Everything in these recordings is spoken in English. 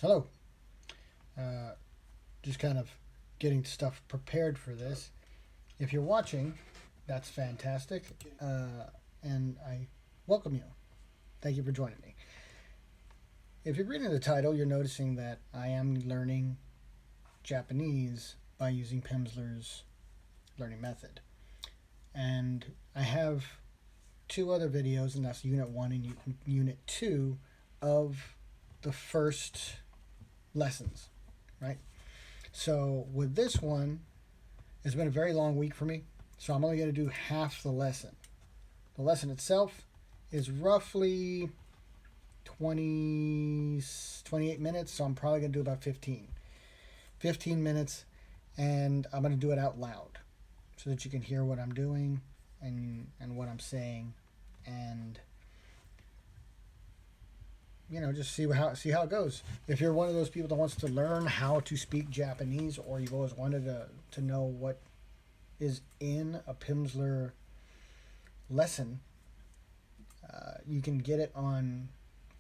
Hello. Just kind of getting stuff prepared for this. If you're watching, that's fantastic. And I welcome you. Thank you for joining me. If you're reading the title, you're noticing that I am learning Japanese by using Pimsleur's learning method. And I have two other videos, and that's Unit 1 and Unit 2 of the first lessons, right? So with this one, it's been a very long week for me, so I'm only going to do half the lesson. The lesson itself is roughly 28 minutes, so I'm probably going to do about 15 minutes, and I'm going to do it out loud so that you can hear what I'm doing and what I'm saying, and just see how it goes. If you're one of those people that wants to learn how to speak Japanese, or you've always wanted to know what is in a Pimsleur lesson, you can get it on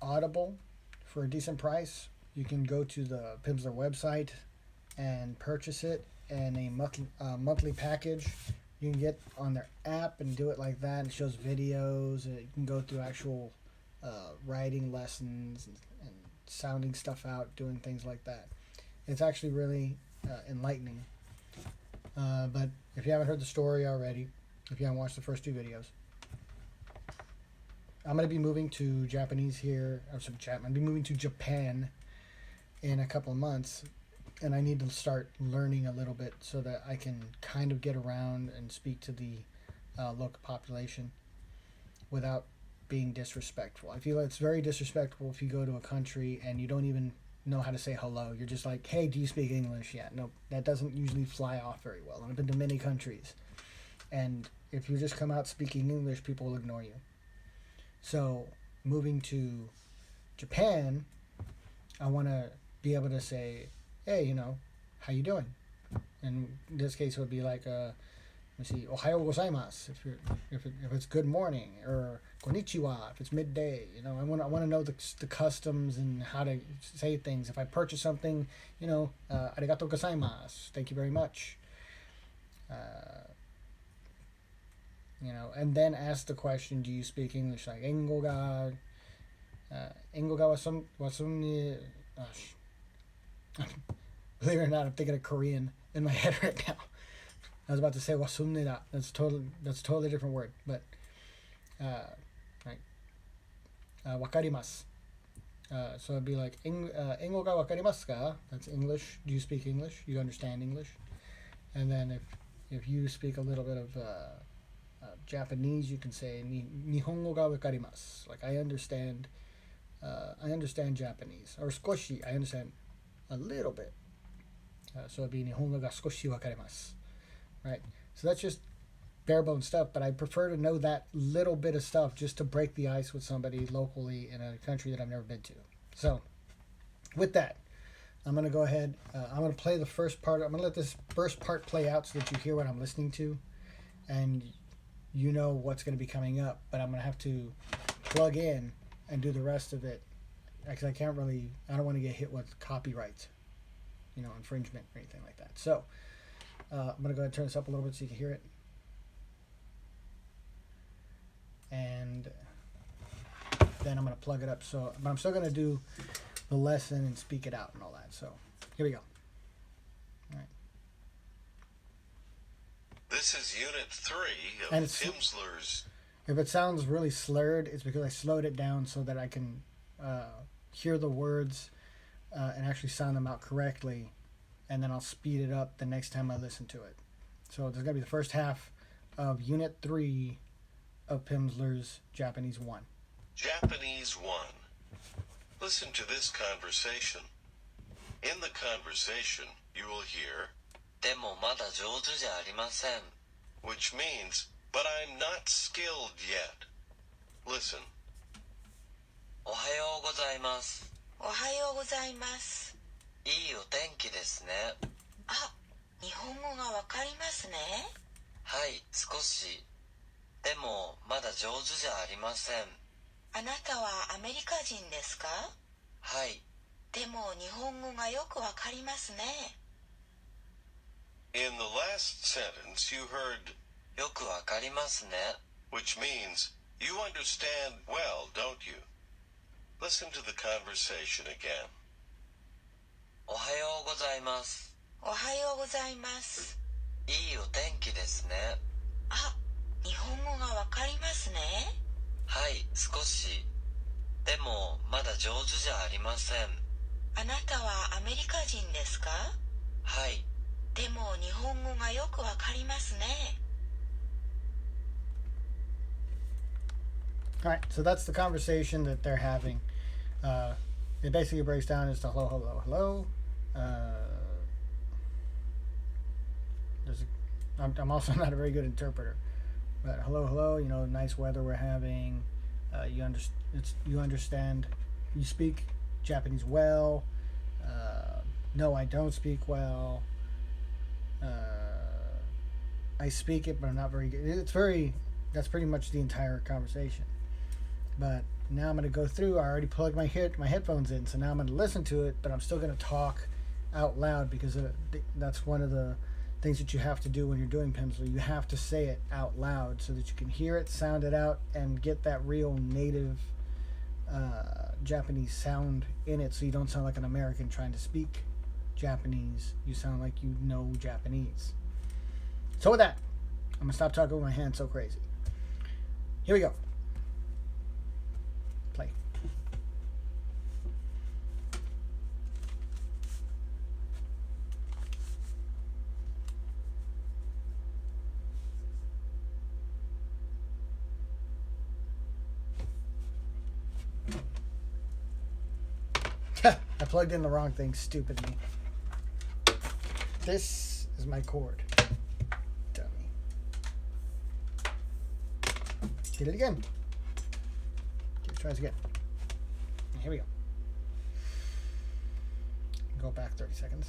Audible for a decent price. You can go to the Pimsleur website and purchase it in a monthly package. You can get on their app and do it like that. It shows videos. You can go through actual writing lessons and sounding stuff out, doing things like that. It's actually really enlightening. But if you haven't heard the story already, if you haven't watched the first two videos, I'm going to be moving to Japanese here. I'm going to be moving to Japan in a couple of months, and I need to start learning a little bit so that I can kind of get around and speak to the local population without being disrespectful. I feel it's very disrespectful if you go to a country and you don't even know how to say hello. You're just like, hey, do you speak English? Yeah, no, that doesn't usually fly off very well. And I've been to many countries, and if you just come out speaking English, people will ignore you. So moving to Japan, I want to be able to say, hey, how you doing? And in this case, it would be like, let me see, Ohayou gozaimasu if it's good morning, or konnichiwa if it's midday. I want to know the customs and how to say things. If I purchase something, arigatou gozaimasu, thank you very much. And then ask the question, do you speak English? Like, Engo ga wasum believe it or not, I'm thinking of Korean in my head right now. I was about to say wasumnida. That's totally different word. But right, wakarimasu. So it'd be like Engo ga wakarimasu ka? That's English. Do you speak English? You understand English? And then if you speak a little bit of Japanese, you can say Nihongo ga wakarimasu. Like, I understand Japanese. Or skoshi, I understand a little bit. So it'd be Nihongo ga skoshi wakarimasu. Right? So that's just bare bones stuff, but I prefer to know that little bit of stuff just to break the ice with somebody locally in a country that I've never been to. So with that, I'm going to go ahead. I'm going to play the first part. I'm going to let this first part play out so that you hear what I'm listening to and you know what's going to be coming up. But I'm going to have to plug in and do the rest of it because I don't want to get hit with copyright, infringement or anything like that. So I'm going to go ahead and turn this up a little bit so you can hear it. And then I'm going to plug it up. But I'm still going to do the lesson and speak it out and all that. So here we go. All right. This is Unit 3 of Pimsleur's. If it sounds really slurred, it's because I slowed it down so that I can hear the words and actually sound them out correctly. And then I'll speed it up the next time I listen to it. So there's going to be the first half of Unit 3 of Pimsleur's Japanese 1. Japanese 1. Listen to this conversation. In the conversation, you will hear, でもまだ上手じゃありません. which means, but I'm not skilled yet. Listen. おはようございます。おはようございます。いいお天気ですね。あ、日本語わかりますね。はい、少し。でも、まだ上手じゃありません。あなたはアメリカ人ですか？はい。でも日本語がよくわかりますね。In the last sentence, you heard よくわかりますね。 which means you understand well, don't you? Listen to the conversation again. おはようございます。おはようございます。いいお天気ですね。あ、日本語がわかりますね。はい、少し。でも、まだ上手じゃありません。あなたはアメリカ人ですか？はい。でも日本語がよくわかりますね。All right, so that's the conversation that they're having. It basically breaks down as to hello, hello, hello. I'm also not a very good interpreter, but hello, hello. You know, nice weather we're having. You understand. You speak Japanese well. No, I don't speak well. I speak it, but I'm not very good. That's pretty much the entire conversation. But now I'm going to go through. I already plugged my headphones in, so now I'm going to listen to it, but I'm still going to talk out loud because that's one of the things that you have to do when you're doing Pimsleur. You have to say it out loud so that you can hear it, sound it out, and get that real native Japanese sound in it, so you don't sound like an American trying to speak Japanese. You sound like you know Japanese. So with that, I'm going to stop talking with my hands so crazy. Here we go. Play. I plugged in the wrong thing, stupid me. This is my cord. Dummy. Did it again. Okay, let's try this again. Here we go. Go back 30 seconds.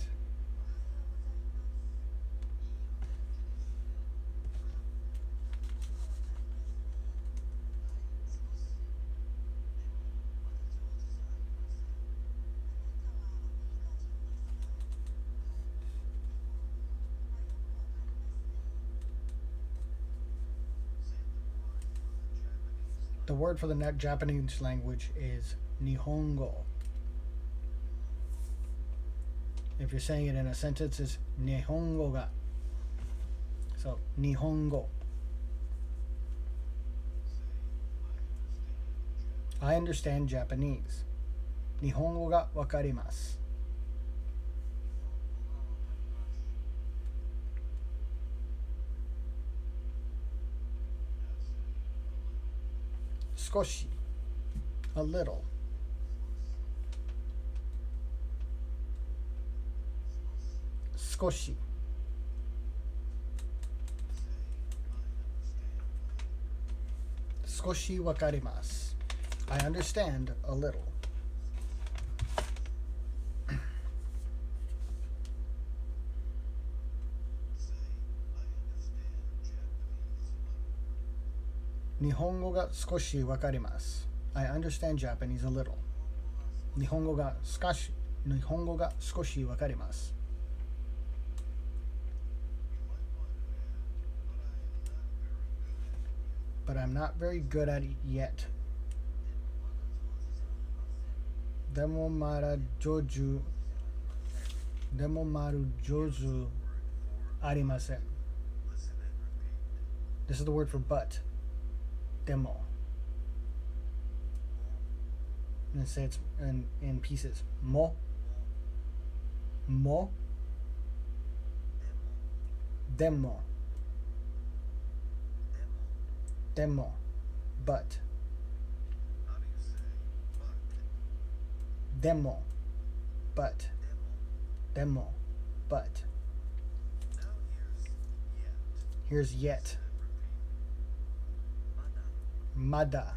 The word for the Japanese language is Nihongo. If you're saying it in a sentence, it's Nihongo ga. So, Nihongo. I understand Japanese. Nihongo ga wakarimasu. Skoshi. A little. Skoshi. Skoshi wakarimasu. I understand a little. Nihongo ga skoshi wakarimasu. I understand Japanese a little. Nihongo ga skoshi wakarimasu. But I'm not very good at it yet. Demo maru joju arimasen. This is the word for but. Demo. I'm going to say it's in pieces. Mo. Demo. But. Demo. But. Demo. But. Here's yet. Mada.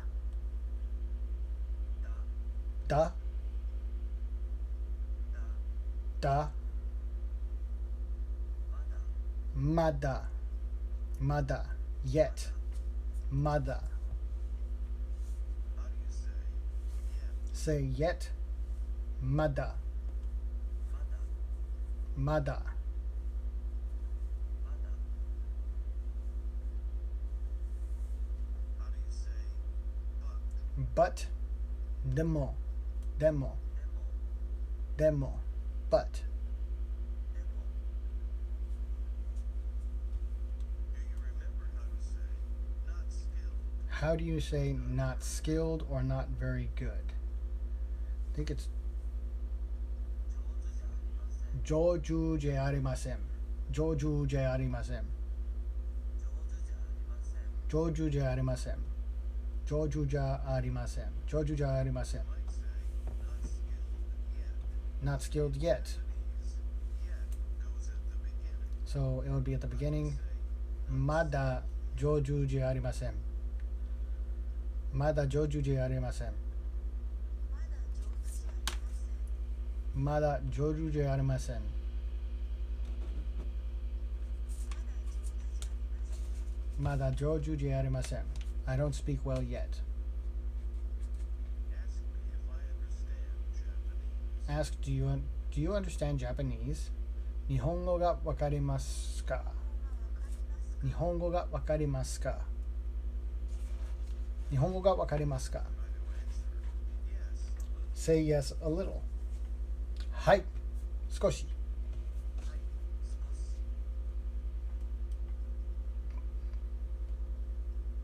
Da. Mada. Mada. Yet. Mada. How do you say yet? Say yet. Mada. Mada. Mada. Mada. How do you say but? But. Demo. Demo. Demo. Demo. But. Demo. Do you remember how to say not skilled? How do you say not skilled or not very good? I think it's 上手じゃありません。上手じゃありません。上手じゃありません。上手じゃありません。上手じゃありません。 You might say not skilled Not skilled yet. yet. Yet goes at the beginning. So it would be at the beginning. まだ上手じゃありません。まだ上手じゃありません。まだ上手じゃありません。まだ上手じゃありません。I don't speak well yet. Ask me if I understand Japanese. Ask, do you understand Japanese? 日本語がわかりますか？日本語がわかりますか？日本語がわかりますか？ Try to answer. Yes, a little. Say yes a little. はい、少し。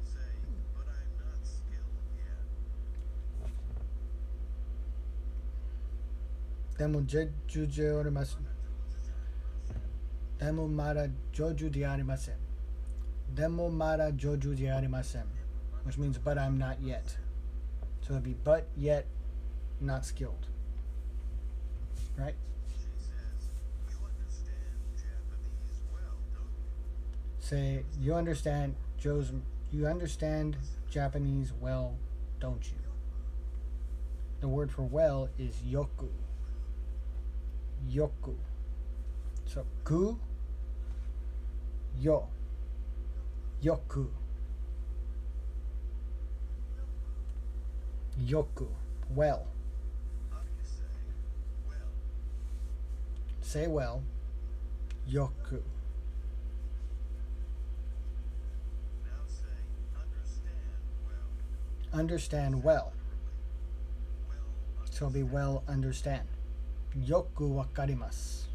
Say, but I'm not skilled yet. でも上手じゃありません。でもまだ上手でありません。でもまだ上手でありません。Which means but I'm not yet. So it'd be but yet not skilled. Right? She says, you understand Japanese well, don't you? Say you understand Japanese well, don't you? The word for well is yoku. Yoku. So ku, yo, yoku. Yoku. Well. How do you say well? Say well. Yoku. Now say understand well. Understand well. Well, So it'll be well understand. Yoku wakarimasu.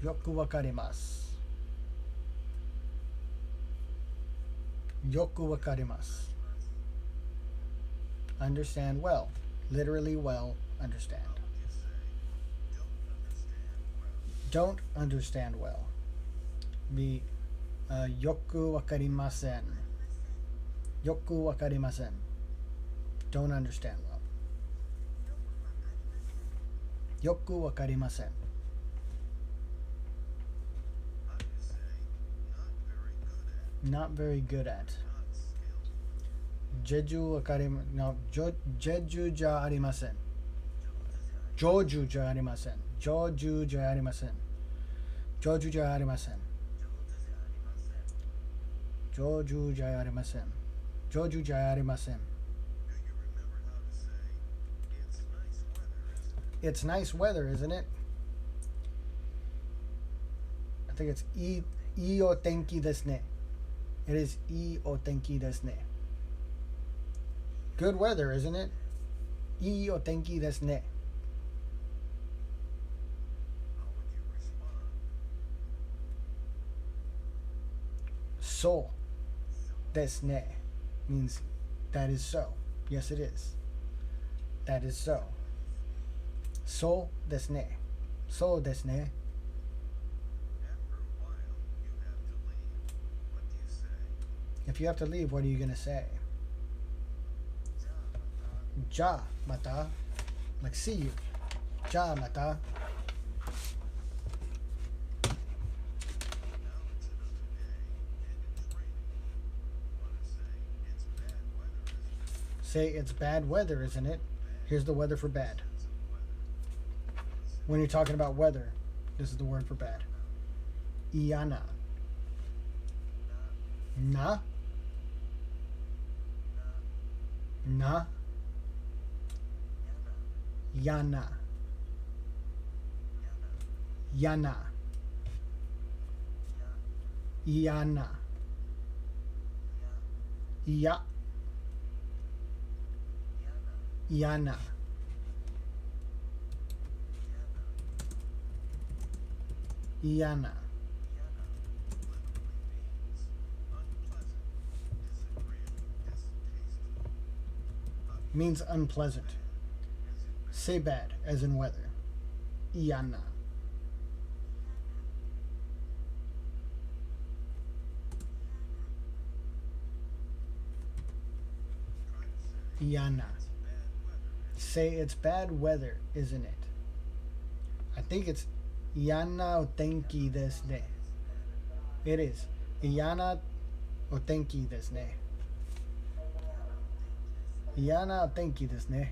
Yoku wakarimasu. Yoku wakarimasu. Understand well. Literally well understand. how would you say Don't don't understand well? understand well. Be yoku wakarimasen. Yoku wakarimasen. Don't understand well. Yoku wakarimasen. How do you say Not very good at. not skilled? Jeju wakarima no jeju ja arimasen. Joju ja arimasen. Joju ja arimasen. Joju ja arimasen. Joju ja arimasen. Joju ja arimasen. Do you remember how to say it's It's nice nice weather, isn't it? weather, isn't it? I think it's ii o tenki desu ne. It is ii o tenki desu ne. Good weather, isn't it? Ii o tenki desu ne. How would you respond? So desu ne means that is so. Yes, it is. That is so. So desu ne. So desu ne. After a while, you have to leave. What do you say? If you have to leave, what are you going to say? Ja mata. Like see you. Ja mata. Now it's another day, and it's raining. Want to say it's bad weather, isn't it? Say it's bad weather, isn't it? Here's the weather for bad. Sense of weather. When you're talking about weather, this is the word for bad. Iana. Na. Na. Yana. Yana. Iana. Ya. Yana. Iana. Means unpleasant. Say bad, as in weather. Iana. Iana. Say it's bad weather, isn't it? I think it's Iana o tenki desu ne. It is. Iana o tenki desu ne. Iana o tenki desu ne.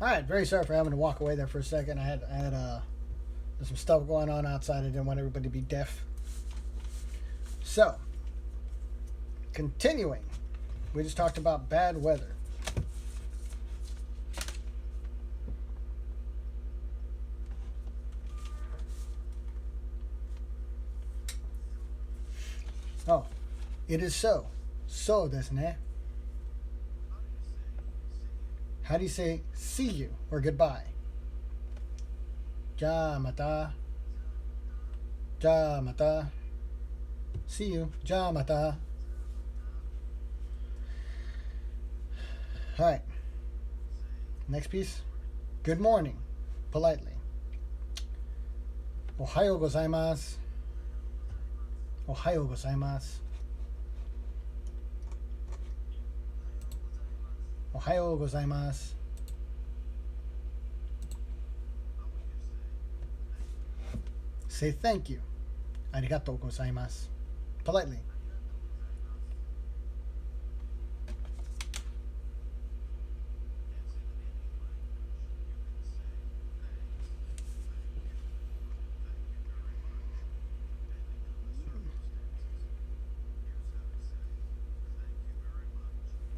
All right, very sorry for having to walk away there for a second. I had there's some stuff going on outside. I didn't want everybody to be deaf. So, continuing, we just talked about bad weather. Oh, it is so. So desu ne. How do you say see you or goodbye? Ja mata. Ja mata. See you. Ja mata. All right. Next piece. Good morning. Politely. Ohayo gozaimasu. Ohayo gozaimasu. Ohayo gozaimasu. Say thank you. Arigatou gozaimasu. Politely.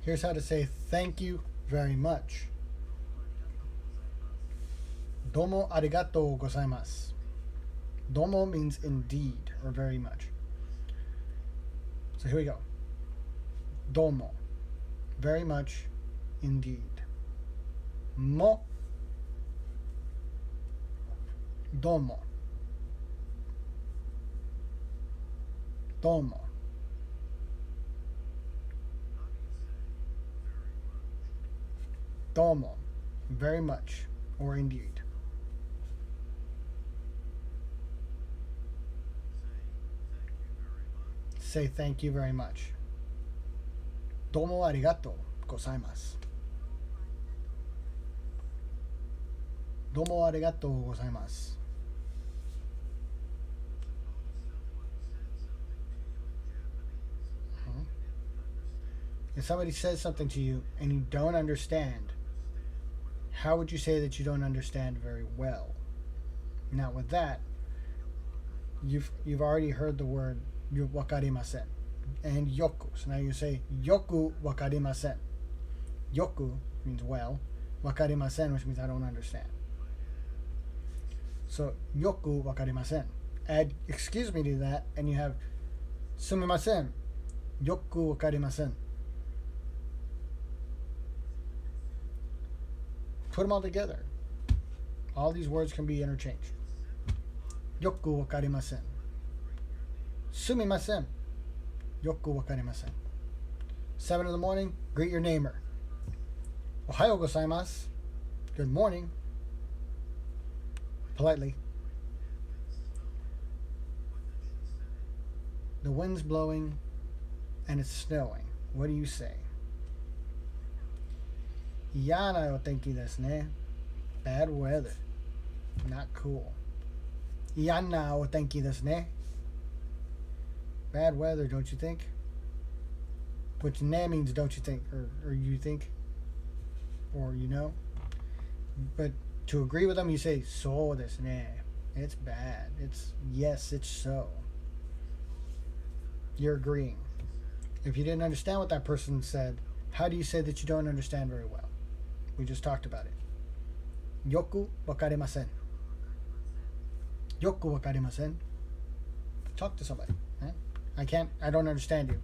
Here's how to say thank you very much. Domo arigatou gozaimasu. Domo means indeed or very much. So here we go. Domo. Very much indeed. Mo. Domo. Domo. Domo. Very much or indeed. Say thank you very much. Domo arigatou gozaimasu. Domo arigatou gozaimasu. If somebody says something to you and you don't understand, how would you say that you don't understand very well? Now with that, you've already heard the word wakarimasen and yoku. So now you say yoku wakarimasen. Yoku means well, wakarimasen, which means I don't understand. So yoku wakarimasen. Add excuse me to that and you have sumimasen. Yoku wakarimasen. Put them all together. All these words can be interchanged. Yoku wakarimasen. Sumimasen. Yoku wakarimasen. 7 in the morning, greet your neighbor. Ohayo gozaimasu. Good morning. Politely. The wind's blowing and it's snowing. What do you say? Yana o tenki desu ne. Bad weather. Not cool. Yana o tenki desu ne. Bad weather, don't you think? Which ne means don't you think, or you think, or you know. But to agree with them, you say so desu ne. It's bad. It's yes, it's so. You're agreeing. If you didn't understand what that person said, how do you say that you don't understand very well? We just talked about it. Yoku wakarimasen. Yoku wakarimasen. Talk to somebody. Right? I don't understand you.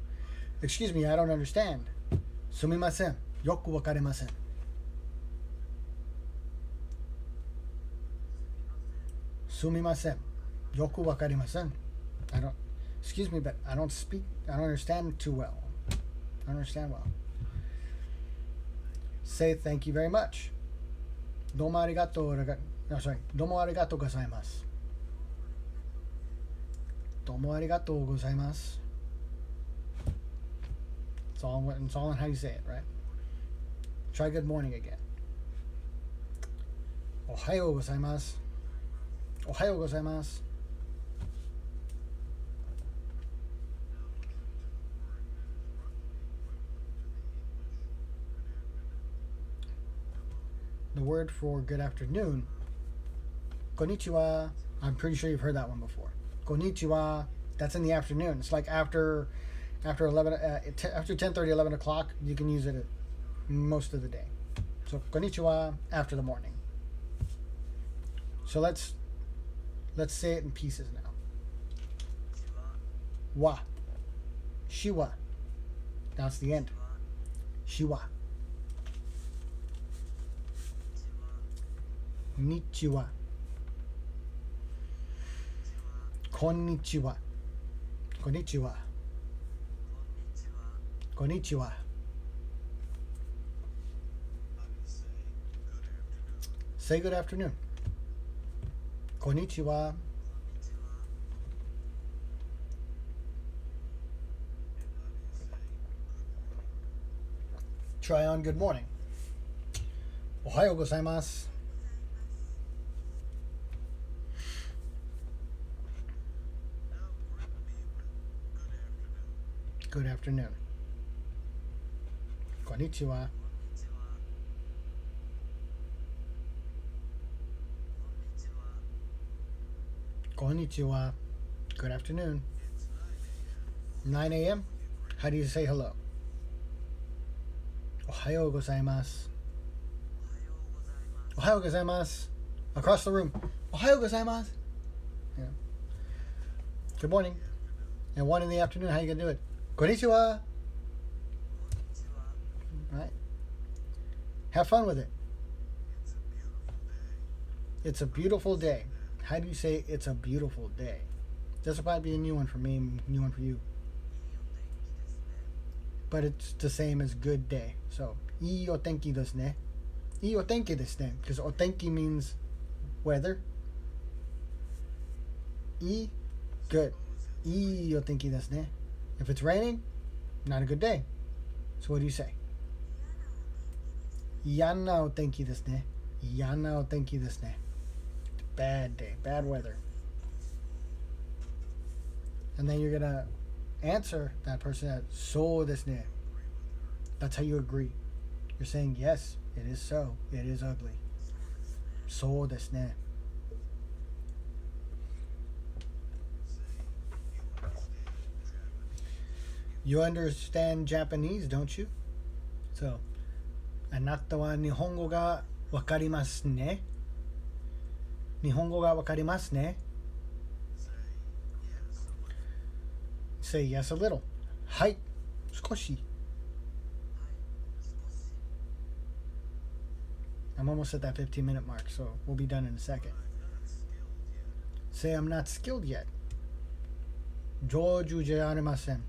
Excuse me, I don't understand. Sumimasen. Yoku wakarimasen. Sumimasen. Yoku wakarimasen. Excuse me, but I don't understand too well. I don't understand well. Say thank you very much. Domo arigatou gozaimasu. Domo arigatou gozaimasu. It's all on how you say it, right? Try good morning again. Ohayo gozaimasu. Ohayo gozaimasu. The word for good afternoon, konnichiwa. I'm pretty sure you've heard that one before. Konnichiwa. That's in the afternoon. It's like after 10:30, 11 o'clock. You can use it most of the day. So konnichiwa after the morning. So let's say it in pieces now. Wa. Shiwa. That's the end. Shiwa. Konnichiwa. Konnichiwa. Konnichiwa. Konnichiwa. Say good afternoon. Konnichiwa. Try on good morning. Ohayo gozaimasu. Good afternoon. Konnichiwa. Konnichiwa. Good afternoon. 9 a.m. How do you say hello? Ohayo gozaimasu. Ohayo gozaimasu. Across the room. Ohayo gozaimasu. Yeah. Good morning. And 1 in the afternoon, how are you going to do it? Konnichiwa. Right. Have fun with it. It's a beautiful day. How do you say it's a beautiful day? This will probably be a new one for me, new one for you. But it's the same as good day. So, ii o tenki desu ne. Ii o tenki desu ne. Because o tenki means weather. Ii, good. Ii o tenki desu ne. If it's raining, not a good day. So what do you say? Yana o tenki desu ne. Yana o tenki desu ne. bad day, bad weather. And then you're gonna answer that person as so desu ne. That's how you agree. You're saying yes, it is so. It is ugly. So desu ne. You understand Japanese, don't you? So, あなたは日本語がわかりますね。日本語がわかりますね。Say yes a little. はい、少し。I'm almost at that 15-minute mark, so we'll be done in a second. Say I'm not skilled yet. 上手じゃありません。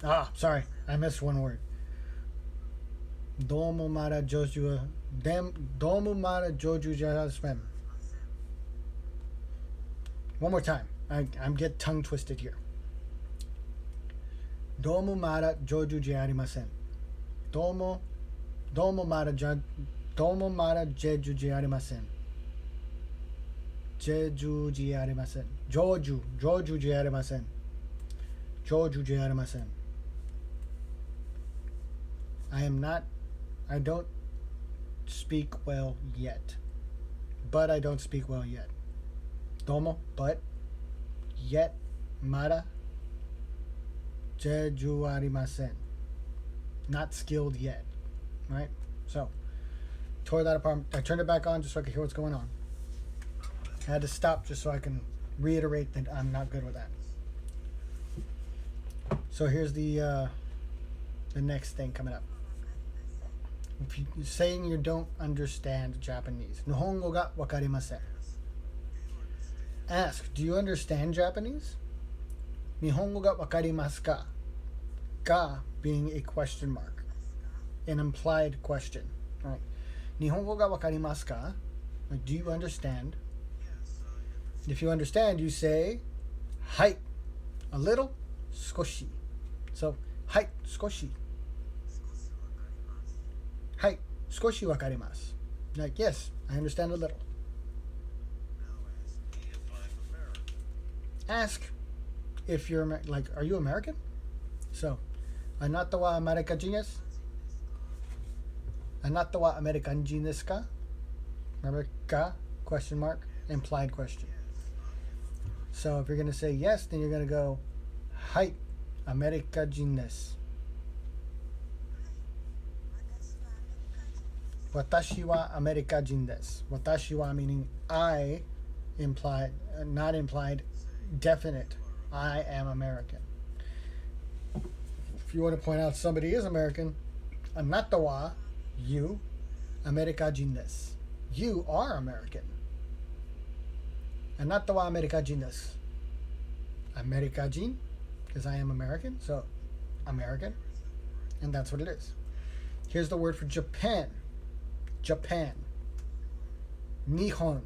Ah, sorry, I missed one word. どうもまだ上手は、どうもまだ上手じゃありません。One more time. I'm get tongue twisted here. どうもまだ上手じゃありません。どうもまだ上手じゃありません。上手じゃありません。上手じゃありません。上手じゃありません。I don't speak well yet. But I don't speak well yet. どうも but yet まだ上手ありません。Not skilled yet. Right? So, tore that apart. I turned it back on just so I could hear what's going on. I had to stop just so I can reiterate that I'm not good with that. So here's the next thing coming up. If you're saying you don't understand Japanese. 日本語がわかりません. Ask, do you understand Japanese? 日本語がわかりますか? Ga being a question mark. An implied question. Right. 日本語がわかりますか? Like, do you understand? If you understand, you say, はい. A little, 少し. So, はい、少し. はい、少しわかります. Like, yes, I understand a little. Ask if you're, like, are you American? So, あなたはアメリカ人です? あなたはアメリカ人ですか? Remember, ka, question mark, implied question. So if you're going to say yes, then you're going to go, はい、アメリカ人です. 私はアメリカ人です. 私は meaning I, implied, not implied, definite. I am American. If you want to point out somebody is American, あなたは you, アメリカ人です. You are American. あなたはアメリカ人です. アメリカ人, because I am American, so American, and that's what it is. Here's the word for Japan. Japan. Nihon.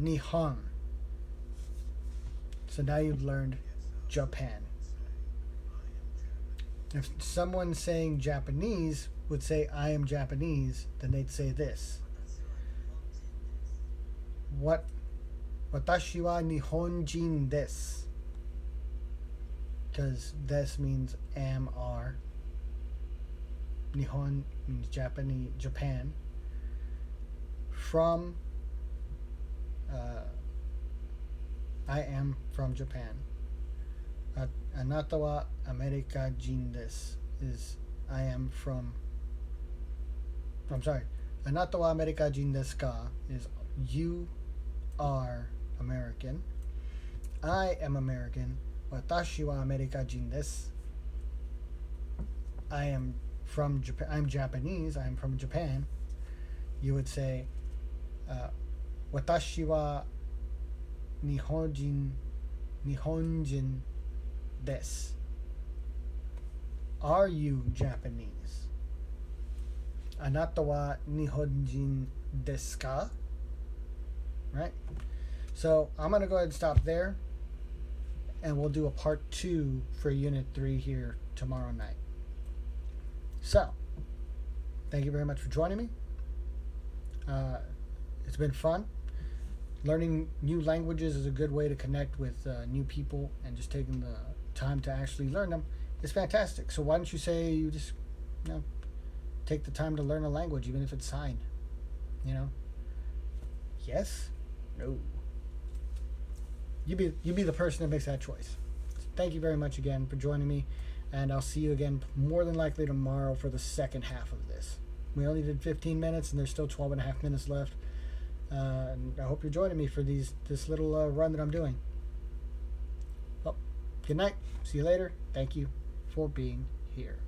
Nihon. So now you've learned Japan. If someone saying Japanese would say, I am Japanese, then they'd say this. Watashi wa Nihonjin desu. Because des means am, are. Nihon means Japanese, Japan. From, I am from Japan. Anata wa America jin desu is I am from. I'm sorry. Anata wa America jin desu ka is you are American. I am American. Watashi wa America jin desu. I am from Japan. I'm Japanese. I'm from Japan. You would say, Watashi wa Nihonjin desu. Are you Japanese? Anata wa Nihonjin desu ka? Right? So I'm going to go ahead and stop there. And we'll do a part 2 for Unit 3 here tomorrow night. So, thank you very much for joining me. It's been fun. Learning new languages is a good way to connect with new people, and just taking the time to actually learn them is fantastic. So why don't you say you just, take the time to learn a language, even if it's sign? Yes? No. You be the person that makes that choice. So thank you very much again for joining me, and I'll see you again more than likely tomorrow for the second half of this. We only did 15 minutes, and there's still 12 and a half minutes left. And I hope you're joining me for this little run that I'm doing. Well, good night. See you later. Thank you for being here.